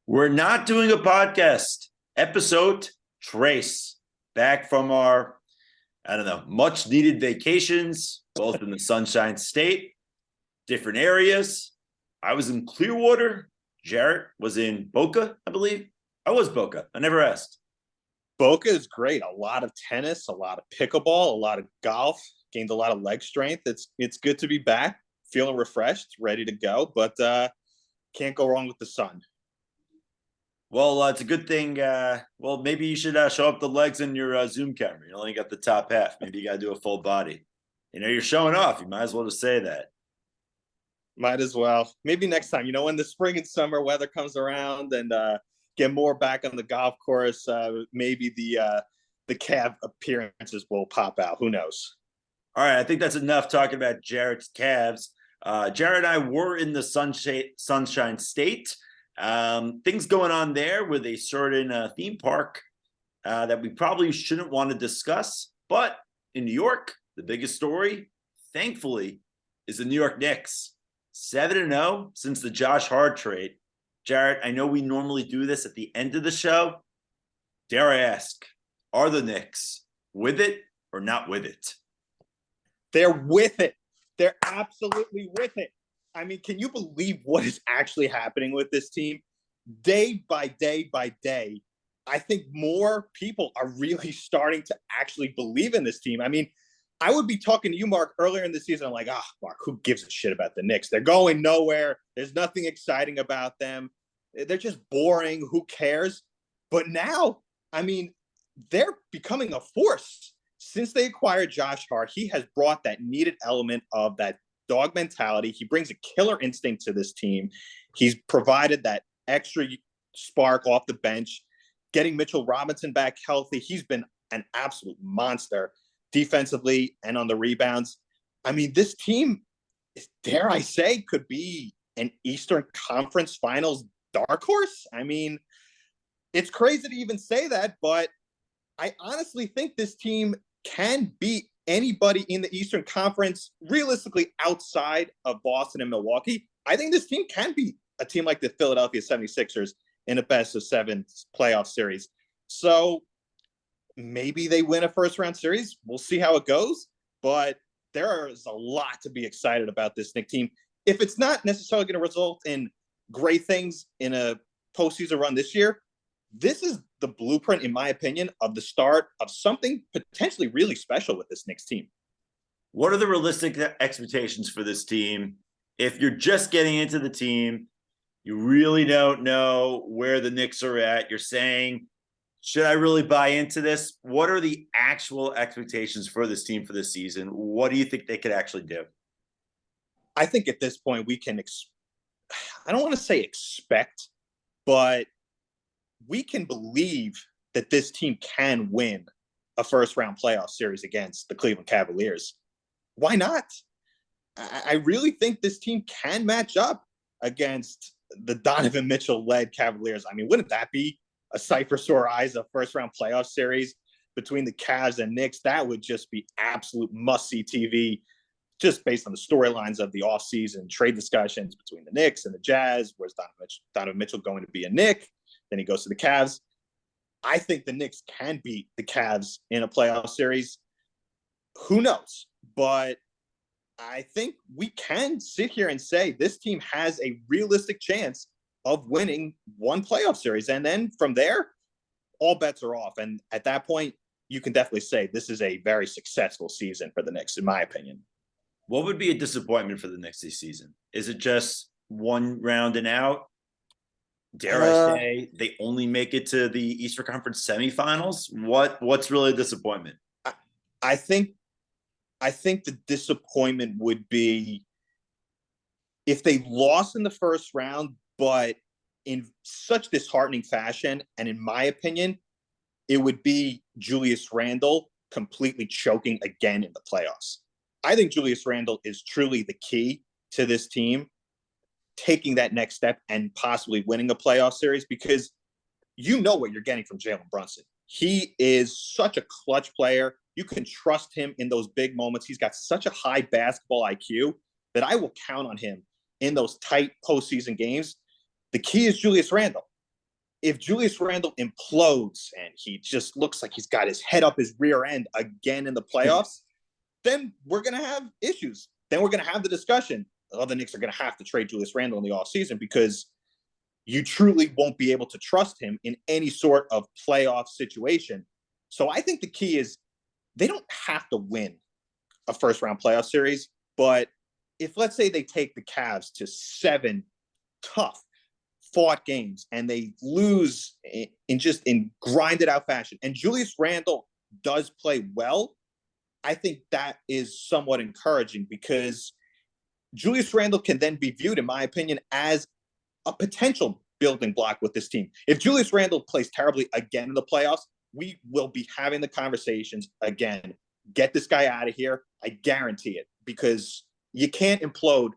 We're not doing a podcast. Episode Trace. Back from our, much needed vacations, both in the Sunshine State, different areas. I was in Clearwater. Jarret was in Boca, I believe. I was Boca. I never asked. Boca is great. A lot of tennis, a lot of pickleball, a lot of golf. Gained a lot of leg strength. It's good to be back, feeling refreshed, ready to go. But can't go wrong with the sun. Well, it's a good thing. Maybe you should show up the legs in your Zoom camera. You only got the top half. Maybe you got to do a full body. You're showing off. You might as well just say that. Might as well. Maybe next time. When the spring and summer weather comes around and get more back on the golf course, maybe the calf appearances will pop out. Who knows? All right, I think that's enough talking about Jarret's calves. Jarret and I were in the Sunshine State. Things going on there with a certain theme park that we probably shouldn't want to discuss. But in New York, the biggest story, thankfully, is the New York Knicks. 7-0 since the Josh Hart trade. Jarret, I know we normally do this at the end of the show. Dare I ask, are the Knicks with it or not with it? They're with it. They're absolutely with it. I mean, can you believe what is actually happening with this team? Day by day by day, I think more people are really starting to actually believe in this team. I mean, I would be talking to you, Mark, earlier in the season. I'm like, Mark, who gives a shit about the Knicks? They're going nowhere. There's nothing exciting about them. They're just boring. Who cares? But now, I mean, they're becoming a force. Since they acquired Josh Hart, he has brought that needed element of that dog mentality. He brings a killer instinct to this team. He's provided that extra spark off the bench, getting Mitchell Robinson back healthy. He's been an absolute monster defensively and on the rebounds. I mean, this team, dare I say, could be an Eastern Conference Finals dark horse. I mean, it's crazy to even say that, but I honestly think this team can beat anybody in the Eastern Conference, realistically outside of Boston and Milwaukee. I think this team can beat a team like the Philadelphia 76ers in a best-of-7 playoff series. So maybe they win a first-round series. We'll see how it goes. But there is a lot to be excited about this Knicks team. If it's not necessarily going to result in great things in a postseason run this year, this is the blueprint, in my opinion, of the start of something potentially really special with this Knicks team. What are the realistic expectations for this team? If you're just getting into the team, you really don't know where the Knicks are at. You're saying, should I really buy into this? What are the actual expectations for this team for this season? What do you think they could actually do? I think at this point we can, I don't want to say expect, but we can believe that this team can win a first-round playoff series against the Cleveland Cavaliers. Why not? I really think this team can match up against the Donovan Mitchell-led Cavaliers. I mean, wouldn't that be a sight for sore eyes, a first-round playoff series between the Cavs and Knicks? That would just be absolute must-see TV, just based on the storylines of the offseason trade discussions between the Knicks and the Jazz. Where's Donovan Mitchell going to be a Knick? Then he goes to the Cavs. I think the Knicks can beat the Cavs in a playoff series. Who knows? But I think we can sit here and say this team has a realistic chance of winning one playoff series. And then from there, all bets are off. And at that point, you can definitely say this is a very successful season for the Knicks, in my opinion. What would be a disappointment for the Knicks this season? Is it just one round and out? Dare I say they only make it to the Eastern Conference semifinals? What's really a disappointment? I think the disappointment would be if they lost in the first round, but in such disheartening fashion. And in my opinion, it would be Julius Randle completely choking again in the playoffs. I think Julius Randle is truly the key to this team taking that next step and possibly winning a playoff series, because you know what you're getting from Jalen Brunson. He is such a clutch player. You can trust him in those big moments. He's got such a high basketball IQ that I will count on him in those tight postseason games. The key is Julius Randle. if Julius Randle implodes and he just looks like he's got his head up his rear end again in the playoffs, then we're going to have issues. Then we're going to have the discussion. Oh, the Knicks are going to have to trade Julius Randle in the offseason because you truly won't be able to trust him in any sort of playoff situation. So I think the key is they don't have to win a first-round playoff series, but if, let's say, they take the Cavs to 7 tough, fought games and they lose in grinded out fashion, and Julius Randle does play well, I think that is somewhat encouraging because Julius Randle can then be viewed, in my opinion, as a potential building block with this team. If Julius Randle plays terribly again in the playoffs, we will be having the conversations again. Get this guy out of here. I guarantee it, because you can't implode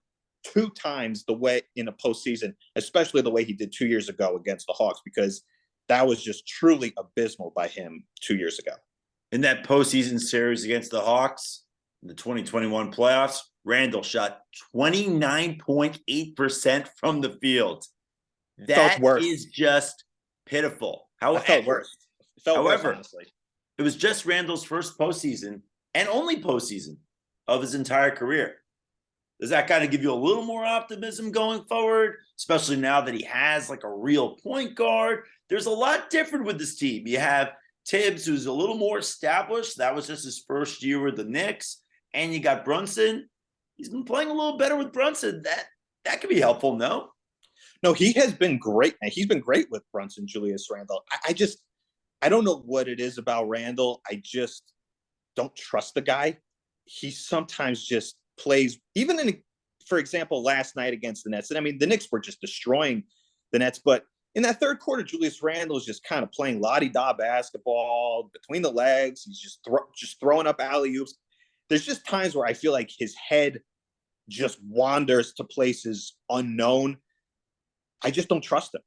2 times the way in a postseason, especially the way he did 2 years ago against the Hawks, because that was just truly abysmal by him 2 years ago. In that postseason series against the Hawks, in the 2021 playoffs, Randle shot 29.8% from the field. That is just pitiful. It felt worse. However, honestly. It was just Randle's first postseason and only postseason of his entire career. Does that kind of give you a little more optimism going forward, especially now that he has like a real point guard? There's a lot different with this team. You have Tibbs, who's a little more established. That was just his first year with the Knicks. And you got Brunson. He's been playing a little better with Brunson. That could be helpful, no? No, he has been great. He's been great with Brunson, Julius Randle. I don't know what it is about Randle. I just don't trust the guy. He sometimes just plays, even for example, last night against the Nets. And I mean, the Knicks were just destroying the Nets, but in that third quarter, Julius Randle is just kind of playing la-di-da basketball between the legs. He's just throwing up alley-oops. There's just times where I feel like his head just wanders to places unknown. I just don't trust him.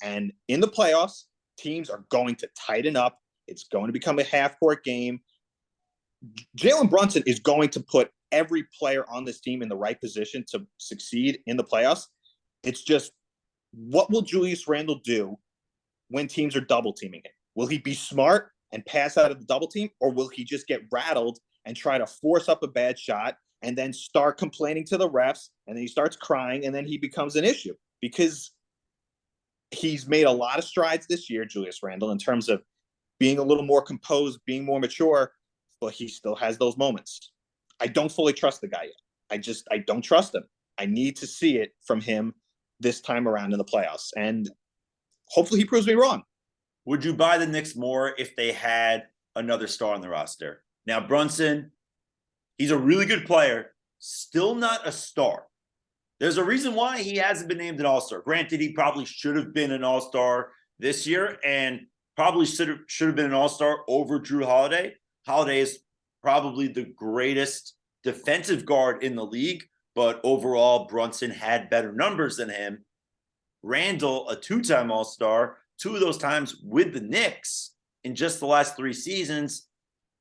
And in the playoffs, teams are going to tighten up. It's going to become a half-court game. Jalen Brunson is going to put every player on this team in the right position to succeed in the playoffs. It's just, what will Julius Randle do when teams are double teaming him? Will he be smart and pass out of the double team, or will he just get rattled and try to force up a bad shot and then start complaining to the refs, and then he starts crying, and then he becomes an issue? Because he's made a lot of strides this year, Julius Randle, in terms of being a little more composed, being more mature, but he still has those moments. I don't fully trust the guy yet. I don't trust him. I need to see it from him this time around in the playoffs, and hopefully he proves me wrong. Would you buy the Knicks more if they had another star on the roster? Now, Brunson, he's a really good player, still not a star. There's a reason why he hasn't been named an all-star. Granted, he probably should have been an all-star this year and probably should have been an all-star over Drew Holiday. Holiday is probably the greatest defensive guard in the league, but overall, Brunson had better numbers than him. Randle, a 2-time all-star, 2 of those times with the Knicks in just the last 3 seasons.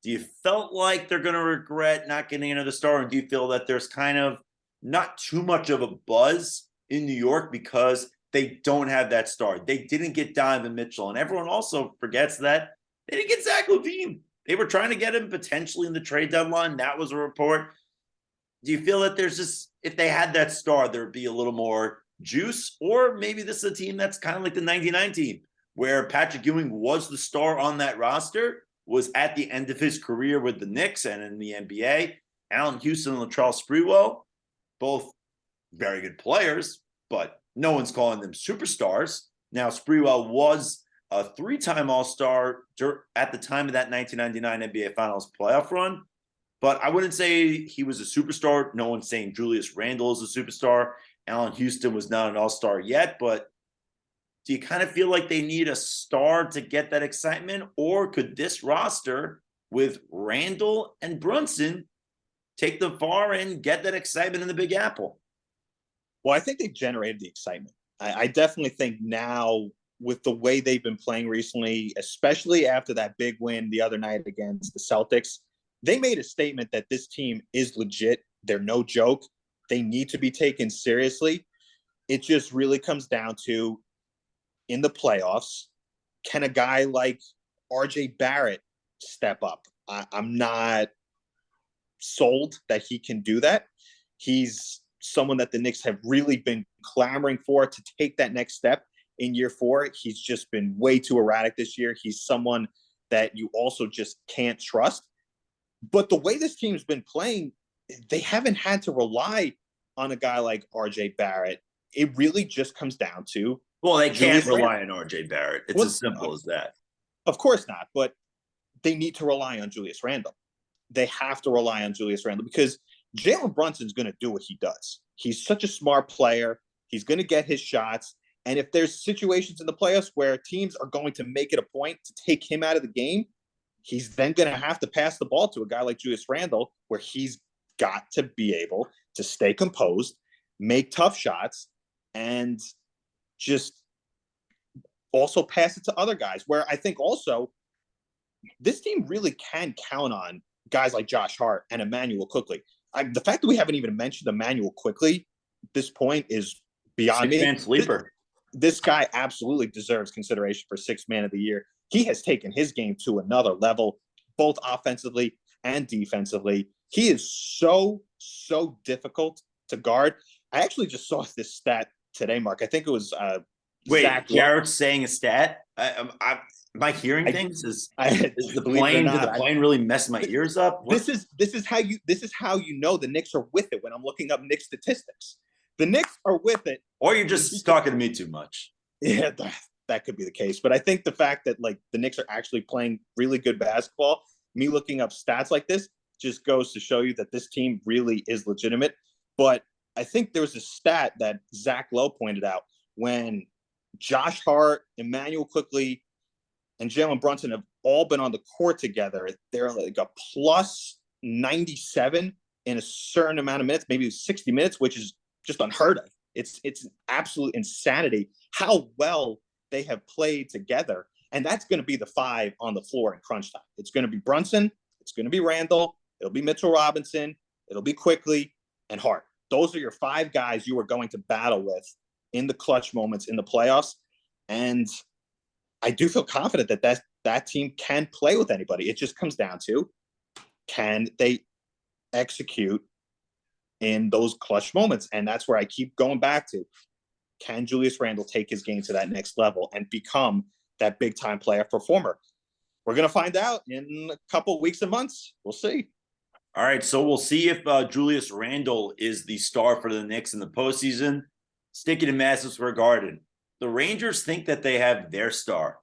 Do you felt like they're going to regret not getting another star? And do you feel that there's kind of not too much of a buzz in New York because they don't have that star? They didn't get Donovan Mitchell. And everyone also forgets that they didn't get Zach LaVine. They were trying to get him potentially in the trade deadline. That was a report. Do you feel that there's just, if they had that star, there'd be a little more juice? Or maybe this is a team that's kind of like the 99 team, where Patrick Ewing was the star on that roster, was at the end of his career with the Knicks and in the NBA. Allen Houston and Latrell Sprewell, both very good players, but no one's calling them superstars. Now, Sprewell was a 3-time All-Star at the time of that 1999 NBA Finals playoff run, but I wouldn't say he was a superstar. No one's saying Julius Randle is a superstar. Allen Houston was not an all-star yet, but do you kind of feel like they need a star to get that excitement? Or could this roster with Randle and Brunson take the far and get that excitement in the Big Apple? Well, I think they've generated the excitement. I definitely think now, with the way they've been playing recently, especially after that big win the other night against the Celtics, they made a statement that this team is legit. They're no joke. They need to be taken seriously. It just really comes down to in the playoffs. Can a guy like RJ Barrett step up? I'm not sold that he can do that. He's someone that the Knicks have really been clamoring for to take that next step in year 4. He's just been way too erratic this year. He's someone that you also just can't trust. But the way this team's been playing, they haven't had to rely on a guy like RJ Barrett. It really just comes down to, well, they can't rely on RJ Barrett. It's as simple as that. Of course not, but they need to rely on Julius Randle. They have to rely on Julius Randle because Jalen Brunson's going to do what he does. He's such a smart player. He's going to get his shots. And if there's situations in the playoffs where teams are going to make it a point to take him out of the game, he's then going to have to pass the ball to a guy like Julius Randle, where he's got to be able to stay composed, make tough shots, and just also pass it to other guys. Where I think also this team really can count on guys like Josh Hart and Emmanuel Quickley. The fact that we haven't even mentioned Emmanuel Quickley at this point is beyond me. Six-man sleeper. This guy absolutely deserves consideration for sixth man of the year. He has taken his game to another level, both offensively and defensively. He is so difficult to guard. I actually just saw this stat today, Mark. I think it was wait, Zach Jarrett's saying a stat? Am I hearing things? Is the plane? Did the plane really mess my ears up? This is how you know the Knicks are with it when I'm looking up Knicks statistics. The Knicks are with it. Or you're just talking to me too much. Yeah, that could be the case. But I think the fact that like the Knicks are actually playing really good basketball, me looking up stats like this just goes to show you that this team really is legitimate. But I think there was a stat that Zach Lowe pointed out when Josh Hart, Emmanuel Quickley, and Jalen Brunson have all been on the court together. They're like a plus 97 in a certain amount of minutes, maybe 60 minutes, which is just unheard of. It's absolute insanity how well they have played together. And that's going to be the 5 on the floor in crunch time. It's going to be Brunson. It's going to be Randall. It'll be Mitchell Robinson. It'll be Quickley and Hart. Those are your 5 guys you are going to battle with in the clutch moments in the playoffs. And I do feel confident that team can play with anybody. It just comes down to, can they execute in those clutch moments? And that's where I keep going back to, can Julius Randle take his game to that next level and become that big time playoff performer? We're going to find out in a couple weeks and months. We'll see. All right, so we'll see if Julius Randle is the star for the Knicks in the postseason. Sticking in Madison Square Garden, the Rangers think that they have their star.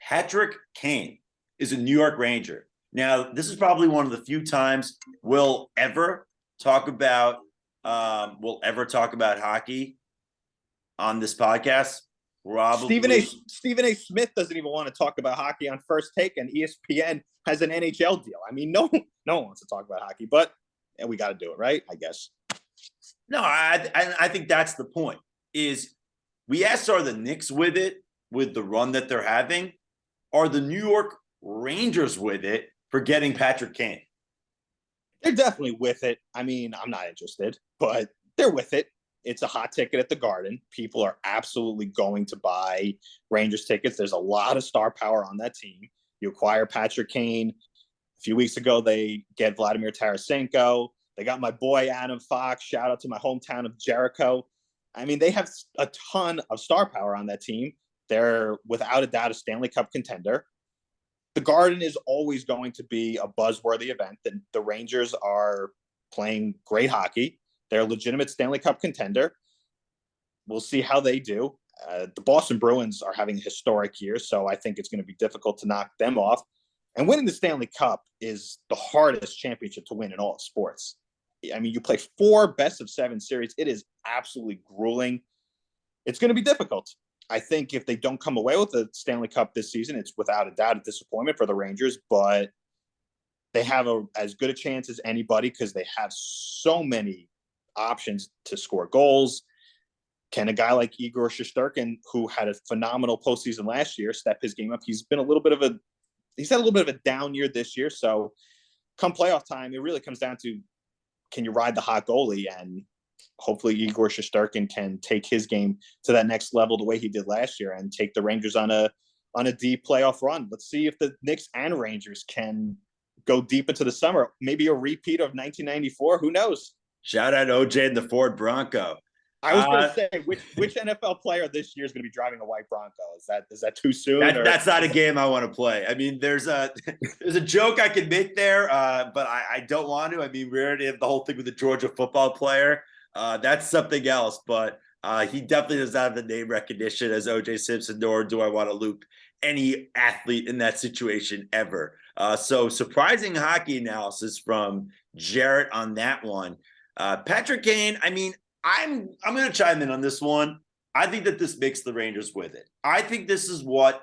Patrick Kane is a New York Ranger. Now, this is probably one of the few times we'll ever talk about hockey on this podcast. Probably. Stephen A. Smith doesn't even want to talk about hockey on First Take, and ESPN has an NHL deal. I mean, no one wants to talk about hockey, but we got to do it, right? I guess. No, I think that's the point. Is we asked, are the Knicks with it with the run that they're having? Are the New York Rangers with it for getting Patrick Kane? They're definitely with it. I mean, I'm not interested, but they're with it. It's a hot ticket at the Garden. People are absolutely going to buy Rangers tickets. There's a lot of star power on that team. You acquire Patrick Kane. A few weeks ago, they get Vladimir Tarasenko. They got my boy Adam Fox. Shout out to my hometown of Jericho. I mean, they have a ton of star power on that team. They're without a doubt a Stanley Cup contender. The Garden is always going to be a buzzworthy event. The Rangers are playing great hockey. They're a legitimate Stanley Cup contender. We'll see how they do. The Boston Bruins are having a historic year, so I think it's going to be difficult to knock them off. And winning the Stanley Cup is the hardest championship to win in all sports. I mean, you play 4 best-of-7 series. It is absolutely grueling. It's going to be difficult. I think if they don't come away with the Stanley Cup this season, it's without a doubt a disappointment for the Rangers, but they have as good a chance as anybody because they have so many options to score goals. Can a guy like Igor Shesterkin, who had a phenomenal postseason last year, step his game up? He's had a little bit of a down year this year. So come playoff time, it really comes down to, can you ride the hot goalie? And hopefully Igor Shesterkin can take his game to that next level the way he did last year and take the Rangers on a deep playoff run. Let's see if the Knicks and Rangers can go deep into the summer. Maybe a repeat of 1994. Who knows? Shout out OJ and the Ford Bronco. I was going to say, which NFL player this year is going to be driving a white Bronco? Is that too soon? That's not a game I want to play. I mean, there's a joke I can make there, but I don't want to. I mean, we already have the whole thing with the Georgia football player. That's something else, but he definitely does not have the name recognition as OJ Simpson, nor do I want to loop any athlete in that situation ever. So surprising hockey analysis from Jarret on that one. Patrick Kane, I mean, I'm going to chime in on this one. I think that this makes the Rangers with it. I think this is what,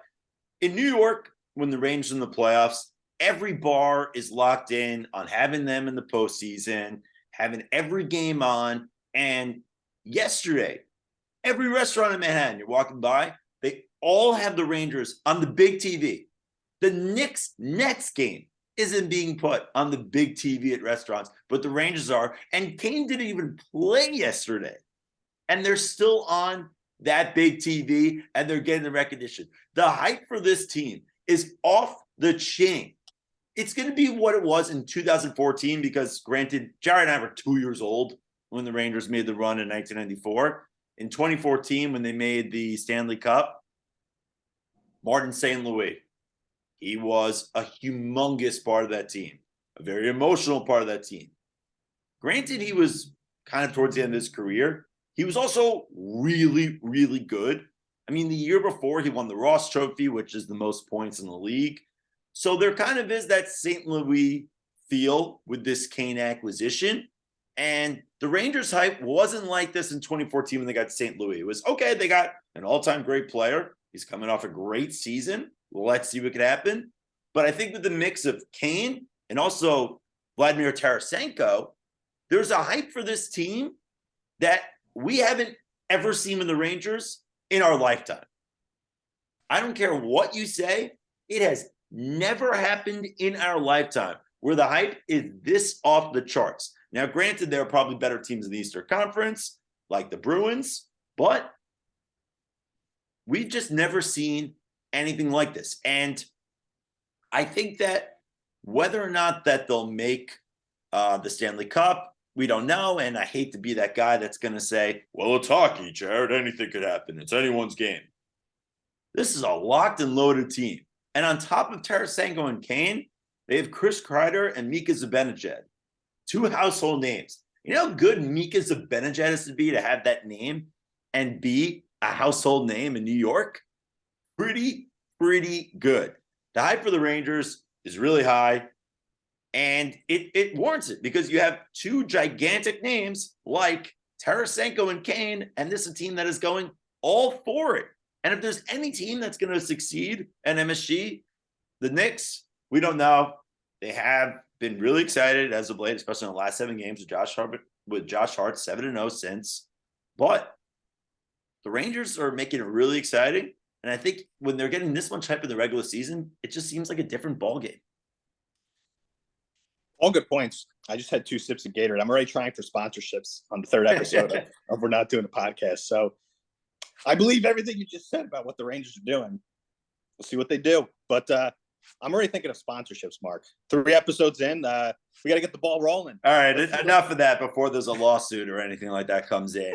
in New York, when the Rangers in the playoffs, every bar is locked in on having them in the postseason, having every game on. And yesterday, every restaurant in Manhattan you're walking by, they all have the Rangers on the big TV. The Knicks Nets game isn't being put on the big TV at restaurants, but the Rangers are. And Kane didn't even play yesterday. And they're still on that big TV, and they're getting the recognition. The hype for this team is off the chain. It's going to be what it was in 2014 because, granted, Jarret and I were 2 years old when the Rangers made the run in 1994. In 2014, when they made the Stanley Cup, Martin St. Louis, he was a humongous part of that team, a very emotional part of that team. Granted, he was kind of towards the end of his career. He was also really, really good. I mean, the year before, he won the Ross Trophy, which is the most points in the league. So there kind of is that St. Louis feel with this Kane acquisition. And the Rangers hype wasn't like this in 2014 when they got St. Louis. It was, okay, they got an all-time great player. He's coming off a great season. Let's see what could happen. But I think with the mix of Kane and also Vladimir Tarasenko, there's a hype for this team that we haven't ever seen in the Rangers in our lifetime. I don't care what you say. It has never happened in our lifetime where the hype is this off the charts. Now, granted, there are probably better teams in the Eastern Conference, like the Bruins, but we've just never seen anything like this. And I think that whether or not that they'll make the Stanley Cup, we don't know. And I hate to be that guy that's going to say, well, it's hockey, Jarret. Anything could happen. It's anyone's game. This is a locked and loaded team. And on top of Tarasenko and Kane, they have Chris Kreider and Mika Zibanejad, two household names. You know how good Mika Zibanejad is to be to have that name and be a household name in New York? Pretty good. The hype for the Rangers is really high. And it warrants it because you have two gigantic names like Tarasenko and Kane, and this is a team that is going all for it. And if there's any team that's going to succeed at MSG, the Knicks, we don't know. They have been really excited as of late, especially in the last 7 games with Josh Hart 7-0 since. But the Rangers are making it really exciting. And I think when they're getting this much hype in the regular season, it just seems like a different ballgame. All good points. I just had 2 sips of Gatorade. I'm already trying for sponsorships on the 3rd episode of We're Not Doing a Podcast. So I believe everything you just said about what the Rangers are doing. We'll see what they do. But I'm already thinking of sponsorships, Mark. 3 episodes in, we got to get the ball rolling. All right, enough of that before there's a lawsuit or anything like that comes in.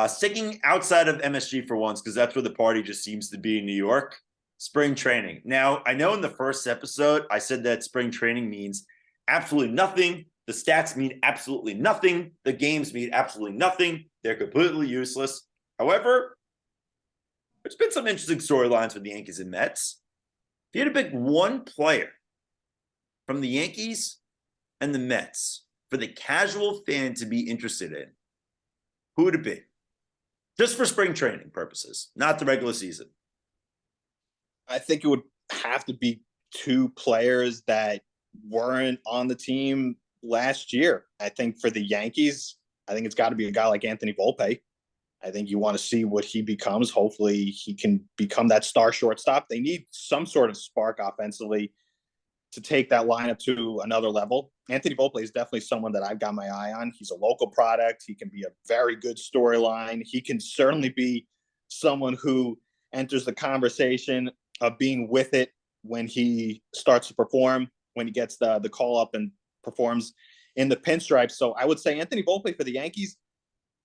Sticking outside of MSG for once, because that's where the party just seems to be in New York, spring training. Now, I know in the first episode, I said that spring training means absolutely nothing. The stats mean absolutely nothing. The games mean absolutely nothing. They're completely useless. However, there's been some interesting storylines with the Yankees and Mets. If you had to pick one player from the Yankees and the Mets for the casual fan to be interested in, who would it be? Just for spring training purposes, not the regular season. I think it would have to be 2 players that weren't on the team last year. I think for the Yankees, I think it's got to be a guy like Anthony Volpe. I think you want to see what he becomes. Hopefully he can become that star shortstop. They need some sort of spark offensively to take that lineup to another level. Anthony Volpe is definitely someone that I've got my eye on. He's a local product. He can be a very good storyline. He can certainly be someone who enters the conversation of being with it when he starts to perform, when he gets the call up and performs in the pinstripes. So I would say Anthony Volpe for the Yankees.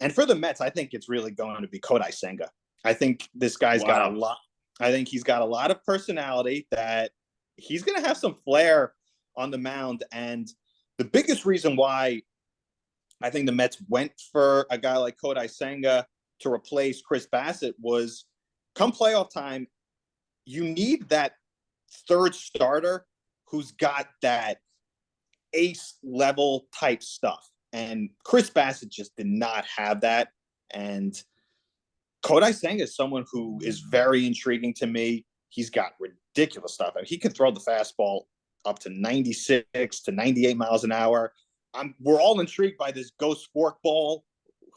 And for the Mets, I think it's really going to be Kodai Senga. I think this guy's got a lot. I think he's got a lot of personality, that he's going to have some flair on the mound. And the biggest reason why I think the Mets went for a guy like Kodai Senga to replace Chris Bassett was, come playoff time, you need that third starter who's got that ace level type stuff. And Chris Bassett just did not have that. And Kodai Senga is someone who is very intriguing to me. He's got ridiculous stuff. I mean, he can throw the fastball up to 96 to 98 miles an hour. We're all intrigued by this ghost forkball.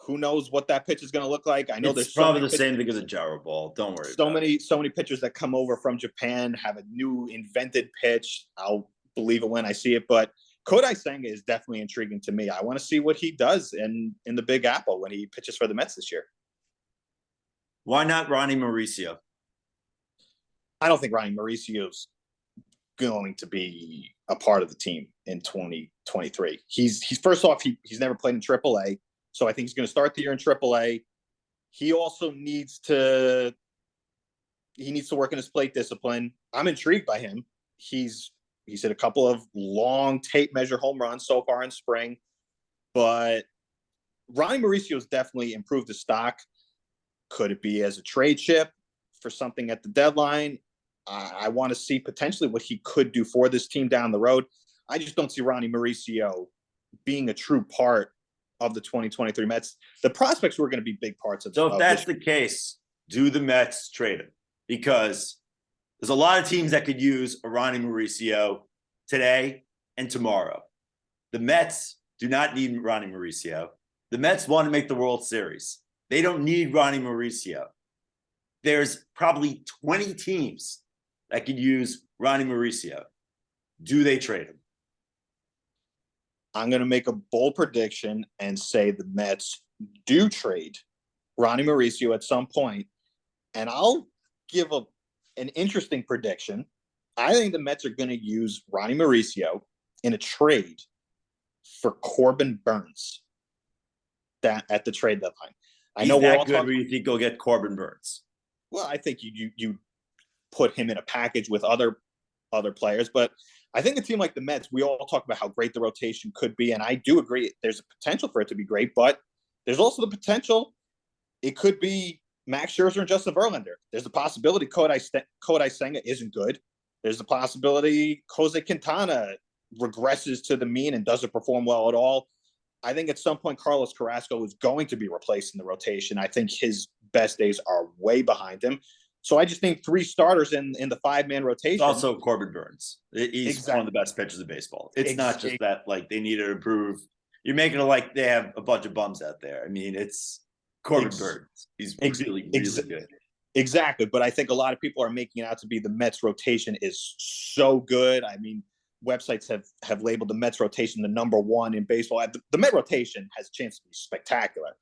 Who knows what that pitch is going to look like? I know there's probably the same thing as a gyro ball. Don't worry. So many pitchers that come over from Japan have a new invented pitch. I'll believe it when I see it. But Kodai Senga is definitely intriguing to me. I want to see what he does in the Big Apple when he pitches for the Mets this year. Why not Ronnie Mauricio? I don't think Ronnie Mauricio's going to be a part of the team in 2023. He's first off, he's never played in AAA, so I think he's going to start the year in AAA. He also needs to work in his plate discipline. I'm intrigued by him. He's hit a couple of long tape measure home runs so far in spring, but Ronnie Mauricio's definitely improved his stock. Could it be as a trade chip for something at the deadline? I want to see potentially what he could do for this team down the road. I just don't see Ronnie Mauricio being a true part of the 2023 Mets. The prospects were going to be big parts of. So if that's the case, do the Mets trade him? Because there's a lot of teams that could use a Ronnie Mauricio today and tomorrow. The Mets do not need Ronnie Mauricio. The Mets want to make the World Series. They don't need Ronnie Mauricio. There's probably 20 teams that could use Ronnie Mauricio. Do they trade him? I'm going to make a bold prediction and say the Mets do trade Ronnie Mauricio at some point. And I'll give an interesting prediction. I think the Mets are going to use Ronnie Mauricio in a trade for Corbin Burns at the trade deadline. I know we're all good. Where you think go get Corbin Burns? Well, I think you put him in a package with other players, but I think a team like the Mets, we all talk about how great the rotation could be, and I do agree there's a potential for it to be great, but there's also the potential it could be Max Scherzer and Justin Verlander. There's the possibility Kodai Senga isn't good. There's the possibility Jose Quintana regresses to the mean and doesn't perform well at all. I think at some point Carlos Carrasco is going to be replaced in the rotation. I think his best days are way behind him. So I just think three starters in the five-man rotation. It's also Corbin Burns. He's one of the best pitchers of baseball. It's not just that like they need to improve. You're making it like they have a bunch of bums out there. I mean, it's Corbin Burns. He's really good. Exactly. But I think a lot of people are making it out to be the Mets rotation is so good. I mean, websites have labeled the Mets rotation the number one in baseball. The Met rotation has a chance to be spectacular.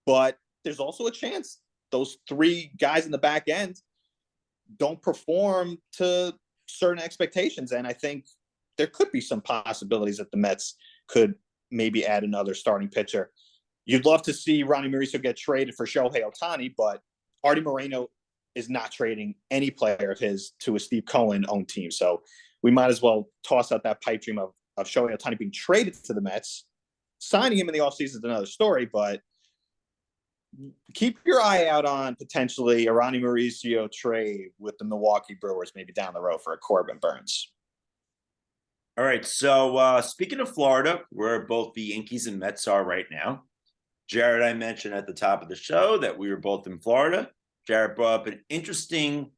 But there's also a chance those three guys in the back end don't perform to certain expectations. And I think there could be some possibilities that the Mets could maybe add another starting pitcher. You'd love to see Ronnie Mauricio get traded for Shohei Ohtani, but Artie Moreno is not trading any player of his to a Steve Cohen-owned team. So we might as well toss out that pipe dream of Shohei Ohtani being traded to the Mets. Signing him in the offseason is another story, but keep your eye out on potentially a Ronnie Mauricio trade with the Milwaukee Brewers maybe down the road for a Corbin Burns. All right, so speaking of Florida, where both the Yankees and Mets are right now, Jarret, I mentioned at the top of the show that we were both in Florida. Jarret brought up an interesting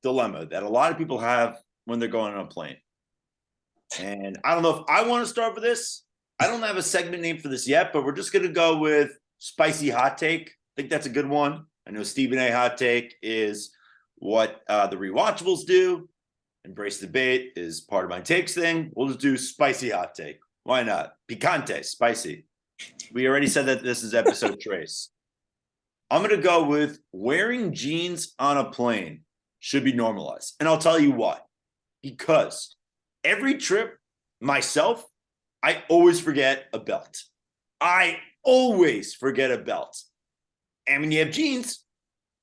dilemma that a lot of people have when they're going on a plane. And I don't know if I want to start with this. I don't have a segment name for this yet, but we're just going to go with Spicy Hot Take. I think that's a good one. I know Stephen A. Hot Take is what the rewatchables do. embrace debate is part of my takes thing. We'll just do spicy hot take. Why not? Picante, spicy. We already said that this is episode trace. I'm going to go with wearing jeans on a plane should be normalized. And I'll tell you why. Because every trip, myself, I always forget a belt. I always forget a belt. And when you have jeans,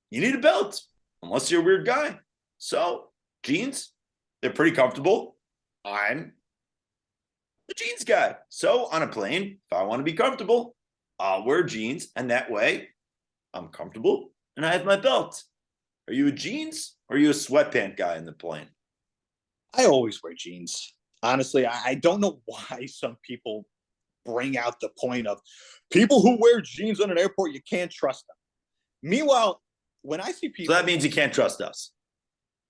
you need a belt, unless you're a weird guy. So jeans, they're pretty comfortable. I'm a jeans guy. So on a plane, if I want to be comfortable, I'll wear jeans. And that way I'm comfortable and I have my belt. Are you a jeans or are you a sweatpant guy in the plane? I always wear jeans. Honestly, I don't know why some people bring out the point of people who wear jeans on an airport, you can't trust them. Meanwhile, when I see people, So that means you can't trust us.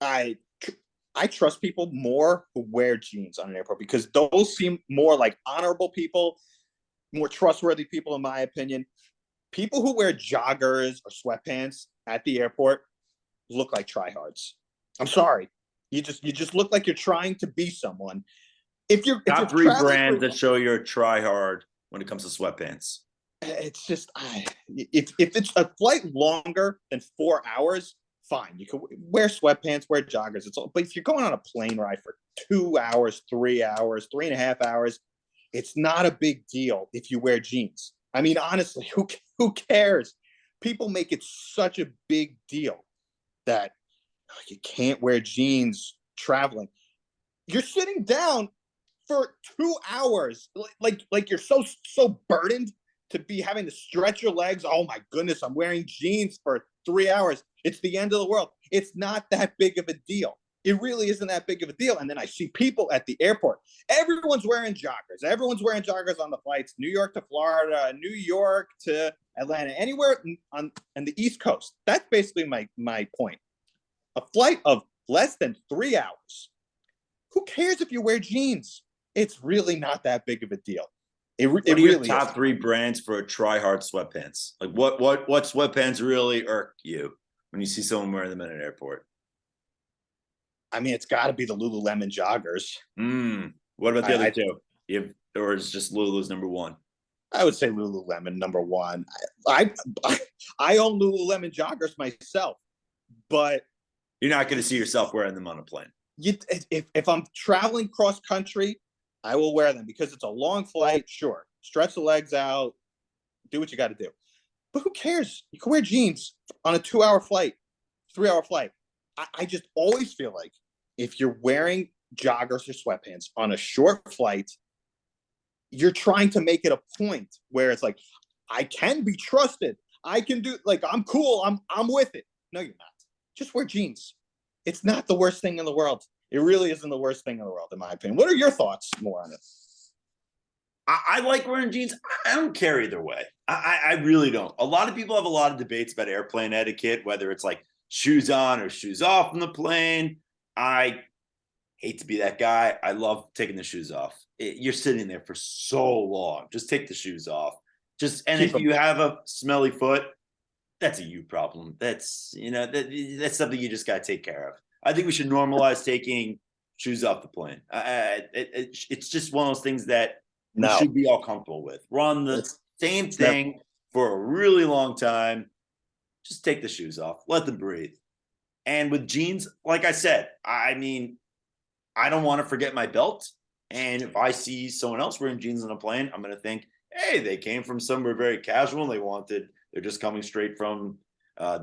I trust people more who wear jeans on an airport because those seem more like honorable people, more trustworthy people, in my opinion. People who wear joggers or sweatpants at the airport look like tryhards. I'm sorry. You just look like you're trying to be someone. If you're Top 3 brands that show you're a tryhard when it comes to sweatpants. it's just if it's a flight longer than 4 hours, fine. You can wear sweatpants, wear joggers. It's all, but if you're going on a plane ride for 2 hours, 3 hours, 3.5 hours, it's not a big deal if you wear jeans. I mean, honestly, who cares? People make it such a big deal that you can't wear jeans traveling. You're sitting down for 2 hours, like you're so burdened to be having to stretch your legs. Oh my goodness, I'm wearing jeans for 3 hours. It's the end of the world. It's not that big of a deal. It really isn't that big of a deal. And then I see people at the airport. Everyone's wearing joggers. Everyone's wearing joggers on the flights. New York to Florida, New York to Atlanta, anywhere on the East Coast. That's basically my point. A flight of less than 3 hours. Who cares if you wear jeans? It's really not that big of a deal. What are your top 3 brands for a try-hard sweatpants? Like what sweatpants really irk you when you see someone wearing them at an airport? I mean, it's got to be the Lululemon joggers. What about the other two? Or is just Lulu's number 1? I would say Lululemon number 1. I own Lululemon joggers myself, but you're not going to see yourself wearing them on a plane. If I'm traveling cross country, I will wear them because it's a long flight. Sure, stretch the legs out, do what you got to do. But who cares? You can wear jeans on a 2-hour flight, 3-hour flight. I just always feel like if you're wearing joggers or sweatpants on a short flight, you're trying to make it a point where it's like, I can be trusted. I can do, like, I'm cool. I'm with it. No, you're not. Just wear jeans. It's not the worst thing in the world. It really isn't the worst thing in the world, in my opinion. What are your thoughts more on it? I like wearing jeans. I don't care either way. I really don't. A lot of people have a lot of debates about airplane etiquette, whether it's like shoes on or shoes off on the plane. I hate to be that guy. I love taking the shoes off. You're sitting there for so long. Just take the shoes off. And if you have a smelly foot, that's a you problem. That's that's something you just got to take care of. I think we should normalize taking shoes off the plane. It's just one of those things that we should be all comfortable with. We're on the same thing for a really long time. Just take the shoes off. Let them breathe. And with jeans, like I said, I mean, I don't want to forget my belt. And if I see someone else wearing jeans on a plane, I'm going to think, hey, they came from somewhere very casual. They're just coming straight from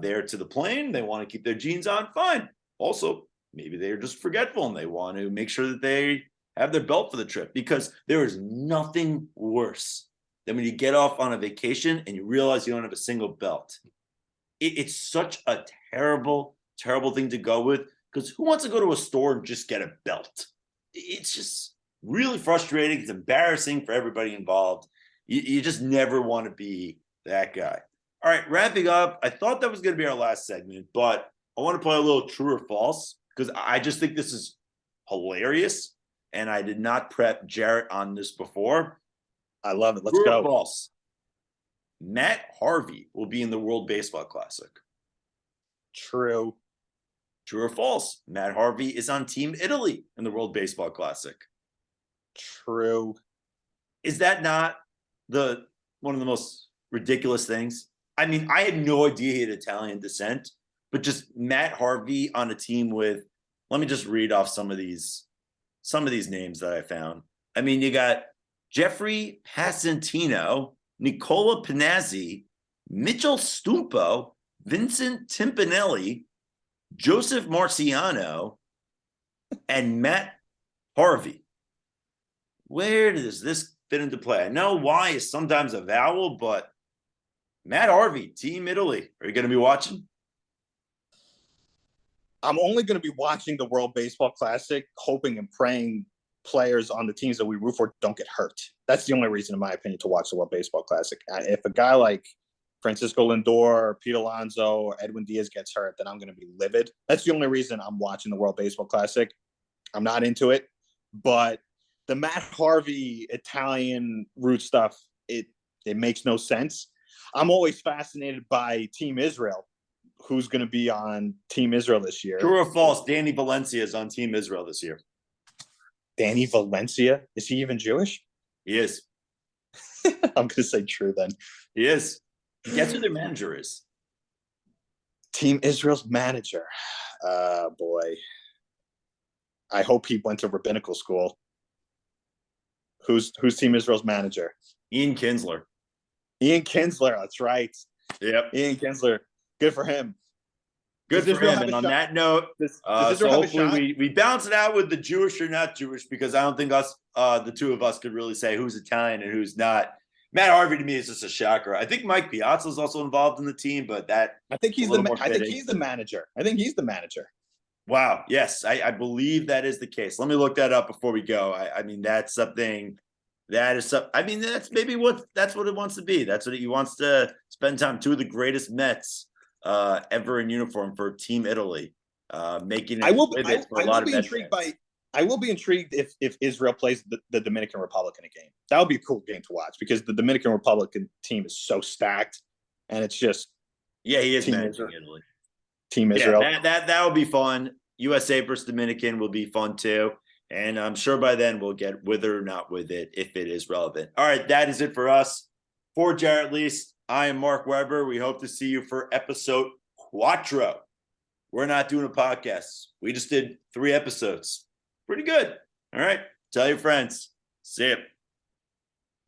there to the plane. They want to keep their jeans on. Fine. Also, maybe they're just forgetful and they want to make sure that they have their belt for the trip, because there is nothing worse than when you get off on a vacation and you realize you don't have a single belt. It's such a terrible, terrible thing to go with, because who wants to go to a store and just get a belt? It's just really frustrating. It's embarrassing for everybody involved. You just never want to be that guy. All right, wrapping up. I thought that was going to be our last segment, but I want to play a little true or false, because I just think this is hilarious, and I did not prep Jarret on this before. I love it. Let's True go. Or false? Matt Harvey will be in the World Baseball Classic. True. True or false? Matt Harvey is on Team Italy in the World Baseball Classic. True. Is that not one of the most ridiculous things? I mean, I had no idea he had Italian descent, but just Matt Harvey on a team with, let me just read off some of these names that I found. I mean, you got Jeffrey Passantino, Nicola Pinazzi, Mitchell Stumpo, Vincent Timpanelli, Joseph Marciano, and Matt Harvey. Where does this fit into play? I know Y is sometimes a vowel, but Matt Harvey, Team Italy. Are you going to be watching? I'm only going to be watching the World Baseball Classic, hoping and praying players on the teams that we root for don't get hurt. That's the only reason, in my opinion, to watch the World Baseball Classic. If a guy like Francisco Lindor, or Pete Alonso, or Edwin Diaz gets hurt, then I'm going to be livid. That's the only reason I'm watching the World Baseball Classic. I'm not into it, but the Matt Harvey Italian root stuff, it makes no sense. I'm always fascinated by Team Israel. Who's going to be on Team Israel this year? True or false? Danny Valencia is on Team Israel this year. Danny Valencia? Is he even Jewish? He is. I'm going to say true then. He is. Guess who their manager is? Team Israel's manager. Boy. I hope he went to rabbinical school. Who's Team Israel's manager? Ian Kinsler. Ian Kinsler. That's right. Yep. Ian Kinsler. Good for him. Good for him. And on that note, so hopefully we balance it out with the Jewish or not Jewish, because I don't think the two of us could really say who's Italian and who's not. Matt Harvey to me is just a shocker. I think Mike Piazza is also involved in the team, but I think he's the manager. I think he's the manager. Wow. Yes, I believe that is the case. Let me look that up before we go. I mean, that's something that is something. I mean, that's maybe that's what it wants to be. That's what he wants to spend time. Two of the greatest Mets ever in uniform for Team Italy, making it. I will be intrigued if Israel plays the Dominican Republic in a game. That would be a cool game to watch, because the Dominican Republican team is so stacked, and it's just he is managing Italy. Team Israel. That would be fun. USA versus Dominican will be fun too. And I'm sure by then we'll get with it or not with it if it is relevant. All right, that is it for us. For Jarret Least, I am Mark Weber. We hope to see you for episode 4. We're not doing a podcast. We just did 3 episodes. Pretty good. All right. Tell your friends. See ya.